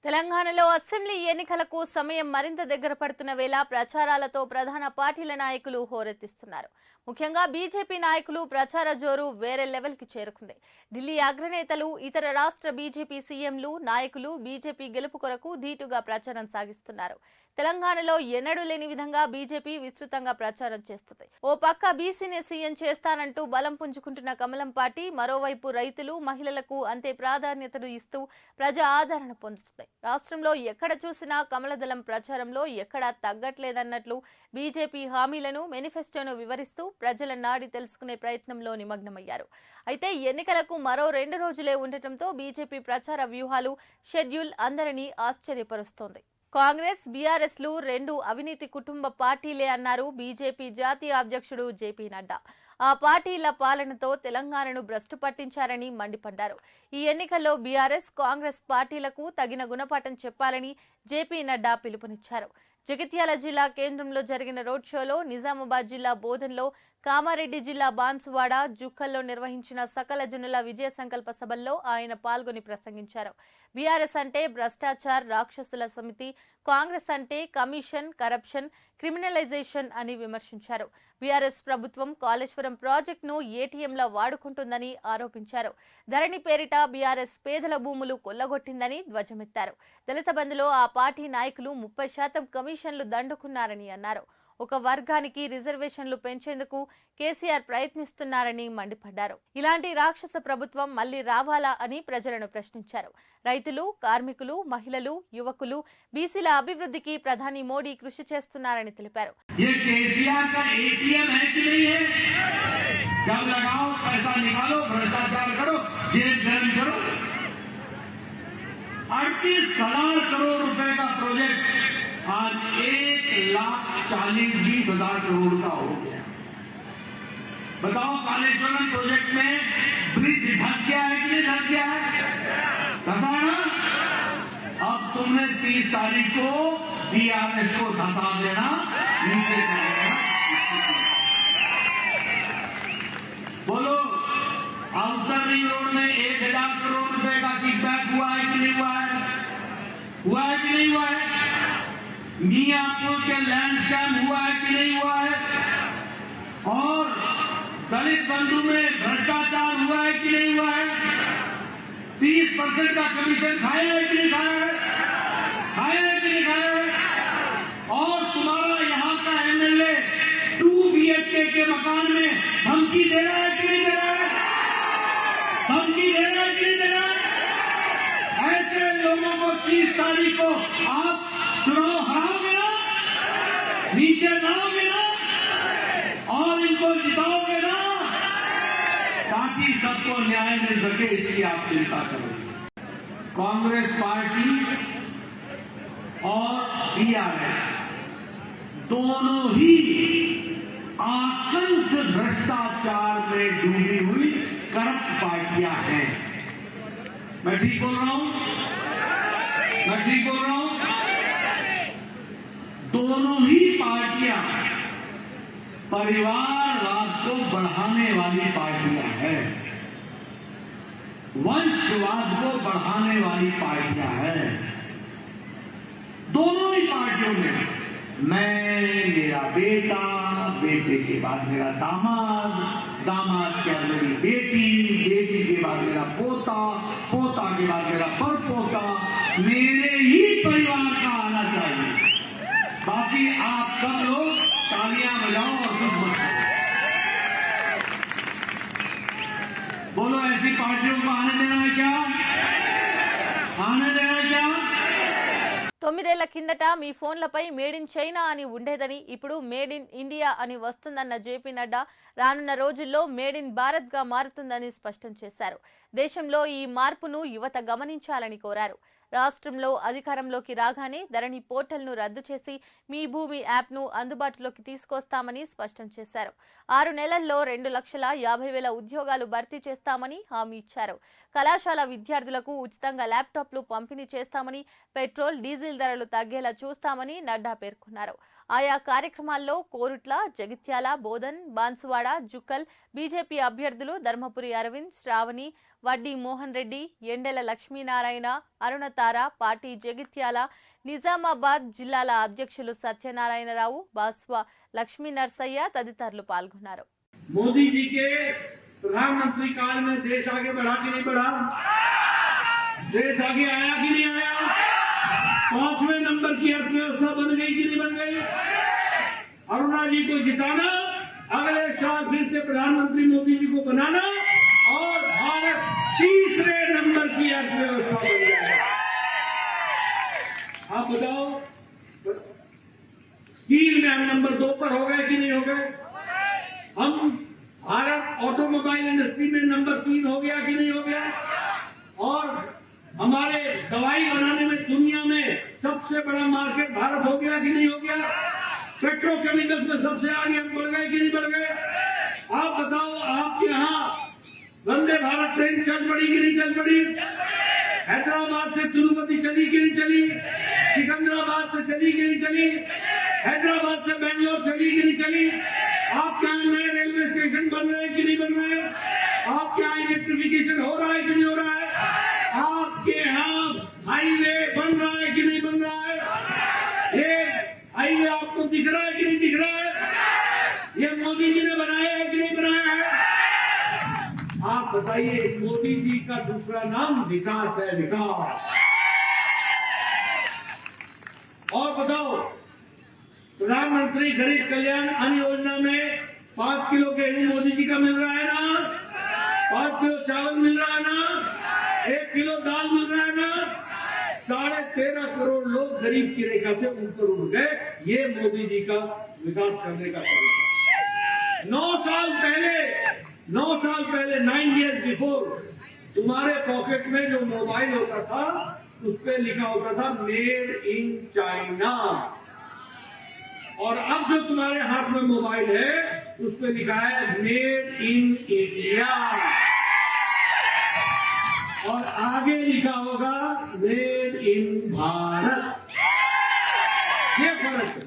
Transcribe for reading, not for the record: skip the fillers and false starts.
తెలంగాణలో అసెంబ్లీ ఎన్నికలకు సమయం మరింత దగ్గర పడుతున్న వేళ ప్రచారాలతో ప్రధాన పార్టీల నాయకులు హోరెత్తిస్తున్నారు. ముఖ్యంగా బీజేపీ నాయకులు ప్రచార జోరు వేరే లెవెల్ కి చేరుకుంది. ఢిల్లీ అగ్రనేతలు, ఇతర రాష్ట్ర బీజేపీ సీఎంలు, నాయకులు బీజేపీ గెలుపు కొరకు ధీటుగా ప్రచారం సాగిస్తున్నారు. తెలంగాణలో ఎన్నడూ లేని విధంగా బీజేపీ విస్తృతంగా ప్రచారం చేస్తుంది. ఓ పక్క బీసీని సీఎం చేస్తానంటూ బలం పుంజుకుంటున్న కమలం పార్టీ, మరోవైపు రైతులు, మహిళలకు అంతే ప్రాధాన్యతను ఇస్తూ ప్రజా ఆదరణ పొందుతుంది. రాష్ట్రంలో ఎక్కడ చూసినా కమలదళం ప్రచారంలో ఎక్కడా తగ్గట్లేదన్నట్లు బీజేపీ హామీలను, మేనిఫెస్టోను వివరిస్తూ ప్రజల నాడి తెలుసుకునే ప్రయత్నంలో నిమగ్నమయ్యారు. అయితే ఎన్నికలకు మరో 2 రోజులే ఉండటంతో బీజేపీ ప్రచార వ్యూహాలు, షెడ్యూల్ అందరినీ ఆశ్చర్యపరుస్తోంది. కాంగ్రెస్, బీఆర్ఎస్ లు 2 అవినీతి కుటుంబ పార్టీలే అన్నారు బీజేపీ జాతీయ అధ్యక్షుడు జేపీ నడ్డా. ఆ పార్టీల పాలనతో తెలంగాణను భ్రష్టు పట్టించారని మండిపడ్డారు. ఈ ఎన్నికల్లో బీఆర్ఎస్, కాంగ్రెస్ పార్టీలకు తగిన గుణపాఠం చెప్పాలని జేపీ నడ్డా పిలుపునిచ్చారు. జగిత్యాల జిల్లా కేంద్రంలో జరిగిన రోడ్ షోలో, నిజామాబాద్ జిల్లా బోధన్లో, కామారెడ్డి జిల్లా బాన్సువాడ, జుక్కల్లో నిర్వహించిన సకల జనుల విజయ సంకల్ప సభల్లో ఆయన పాల్గొని ప్రసంగించారు. బీఆర్ఎస్ అంటే భ్రష్టాచార్, రాక్షసుల సమితి, కాంగ్రెస్ అంటే కమిషన్, కరప్షన్, క్రిమినలైజేషన్ అని విమర్శించారు. బీఆర్ఎస్ ప్రభుత్వం కాళేశ్వరం ప్రాజెక్టును ఏటీఎంలా వాడుకుంటుందని ఆరోపించారు. ధరణి పేరిట బీఆర్ఎస్ పేదల భూములు కొల్లగొట్టిందని ధ్వజమెత్తారు. దళిత బంధులో ఆ పార్టీ నాయకులు 30% కమిషన్లు దండుకున్నారని అన్నారు. ఒక వర్గానికి రిజర్వేషన్లు పెంచేందుకు కేసీఆర్ ప్రయత్నిస్తున్నారని మండిపడ్డారు. ఇలాంటి రాక్షస ప్రభుత్వం మళ్లీ రావాలా అని ప్రజలను ప్రశ్నించారు. రైతులు, కార్మికులు, మహిళలు, యువకులు, బీసీల అభివృద్ధికి ప్రధాని మోడీ కృషి చేస్తున్నారని తెలిపారు. आज 1,40,20,000 करोड़ का हो गया। बताओ, कालेश्वरम प्रोजेक्ट में ब्रिज धस गया है कि नहीं धस गया है? धसा ना? अब तुमने 30 तारीख को बीआरएस को धसा देना, नीचे कर देना। बोलो, आउटर रिंग रोड में 1,000 करोड़ रुपए का किकबैक हुआ है कि नहीं हुआ है? हुआ है कि नहीं हुआ है? मियाँपुर के लैंड स्कैम हुआ है कि नहीं हुआ है? और दलित बंधु में भ्रष्टाचार हुआ है कि नहीं हुआ है? 30% का कमीशन खाया है कि नहीं खाया है? खाया है कि नहीं खाया है? और तुम्हारा यहाँ का एमएलए 2 BHK के मकान में धमकी दे रहा है कि नहीं दे रहा है? धमकी दे रहा है कि नहीं दे रहा है? ऐसे लोगों को 30 तारीख को आप चुनाव हराओगे ना, नीचे लाओगे ना, और इनको जिताओगे ना, ताकि सबको न्याय मिल सके, इसकी आप चिंता करो। कांग्रेस पार्टी और बीआरएस दोनों ही असंख्य भ्रष्टाचार में डूबी हुई करप्ट पार्टियां हैं। मैं ठीक बोल रहा हूं? मैं ठीक बोल रहा हूं? दोनों ही पार्टियां परिवारवाद को बढ़ाने वाली पार्टियां हैं, वंशवाद को बढ़ाने वाली पार्टियां हैं। दोनों ही पार्टियों में मैं, मेरा बेटा, बेटे के बाद मेरा दामाद, दामाद के बाद मेरी बेटी, बेटी के बाद मेरा पोता, पोता के बाद मेरा परपोता, मेरे ही परिवार का आना चाहिए। बाकी आप सब लोग तालियां बजाओ और कुछ मत करो। बोलो, ऐसी पार्टियों को आने देना है क्या? आने देना है क्या? 9 ఏళ్ల కిందట మీ ఫోన్లపై మేడ్ ఇన్ చైనా అని ఉండేదని, ఇప్పుడు మేడ్ ఇన్ ఇండియా అని వస్తుందన్న జేపీ నడ్డా రానున్న రోజుల్లో మేడ్ ఇన్ భారత్ గా మారుతుందని స్పష్టం చేశారు. దేశంలో ఈ మార్పును యువత గమనించాలని కోరారు. రాష్ట్రంలో అధికారంలోకి రాగానే ధరణి పోర్టల్ను రద్దు చేసి మీ భూమి యాప్ను అందుబాటులోకి తీసుకొస్తామని స్పష్టం చేశారు. 6 నెలల్లో 2,50,000 ఉద్యోగాలు భర్తీ చేస్తామని హామీ ఇచ్చారు. కళాశాల విద్యార్థులకు ఉచితంగా ల్యాప్టాప్లు పంపిణీ చేస్తామని, పెట్రోల్, డీజిల్ ధరలు తగ్గేలా చూస్తామని నడ్డా పేర్కొన్నారు. ఆయా కార్యక్రమాల్లో కోరుట్ల, జగిత్యాల, బోధన్, బాన్సువాడ, జుక్కల్ బీజేపీ అభ్యర్థులు ధర్మపురి అరవింద్, శ్రావణి, వడ్డీ మోహన్ రెడ్డి, ఎండెల లక్ష్మీనారాయణ, అరుణతార, పార్టీ జగిత్యాల, నిజామాబాద్ జిల్లాల అధ్యక్షులు సత్యనారాయణరావు, బాస్వా లక్ష్మీ నర్సయ్య తదితరులు పాల్గొన్నారు. मोदी जी के प्रधानमंत्री काल में देश आगे बढ़ा कि नहीं बढ़ा? देश आगे आया कि नहीं आया? 5वें नंबर की अर्थव्यवस्था बन गई कि नहीं बन गई? अरुणा जी को जिताना, अगले साल फिर से प्रधानमंत्री मोदी जी को बनाना और भारत 3रे नंबर की अर्थव्यवस्था बन जाएगा। आप बताओ, स्टील में हम नंबर 2 पर हो गए कि नहीं हो गए? हम भारत ऑटोमोबाइल इंडस्ट्री में नंबर 3 हो गया कि नहीं हो गया? और हमारे दवाई बनाने में दुनिया में सबसे बड़ा मार्केट भारत हो गया कि नहीं हो गया? पेट्रोकेमिकल्स में सबसे आगे हम बढ़ गए कि नहीं बढ़ गए? आप बताओ, आपके यहाँ वंदे भारत ट्रेन चल पड़ी कि नहीं चल पड़ी? हैदराबाद से तिरुपति चली कि नहीं चली? सिकंदराबाद से चली कि नहीं चली? हैदराबाद से बेंगलोर चली कि नहीं चली? आपके यहाँ नए रेलवे स्टेशन बन रहे हैं कि नहीं बन रहे हैं? आपके यहाँ इलेक्ट्रिफिकेशन हो रहा है कि नहीं हो रहा है? आपके यहाँ हाईवे बन रहा है कि नहीं बन रहा है? ये हाईवे आपको दिख रहा है कि नहीं दिख रहा है? ये मोदी जी ने बनाया है कि नहीं बनाया है? आप बताइए, मोदी जी का दूसरा नाम विकास है, विकास। और बताओ, प्रधानमंत्री गरीब कल्याण अन्न योजना में 5 किलो गेहूं मोदी जी का मिल रहा है ना? 5 किलो चावल मिल रहा है ना? 1 किलो दाल मिल रहा है ना? 13.5 करोड़ लोग गरीब की रेखा से ऊपर उठ गए। ये मोदी जी का विकास करने का तरीका। 9 साल पहले 9 years बिफोर तुम्हारे पॉकेट में जो मोबाइल होता था उस पे लिखा होता था मेड इन चाइना, और अब जो तुम्हारे हाथ में मोबाइल है उस पे लिखा है मेड इन इंडिया, और आगे लिखा होगा मेड इन भारत। ये फर्क है।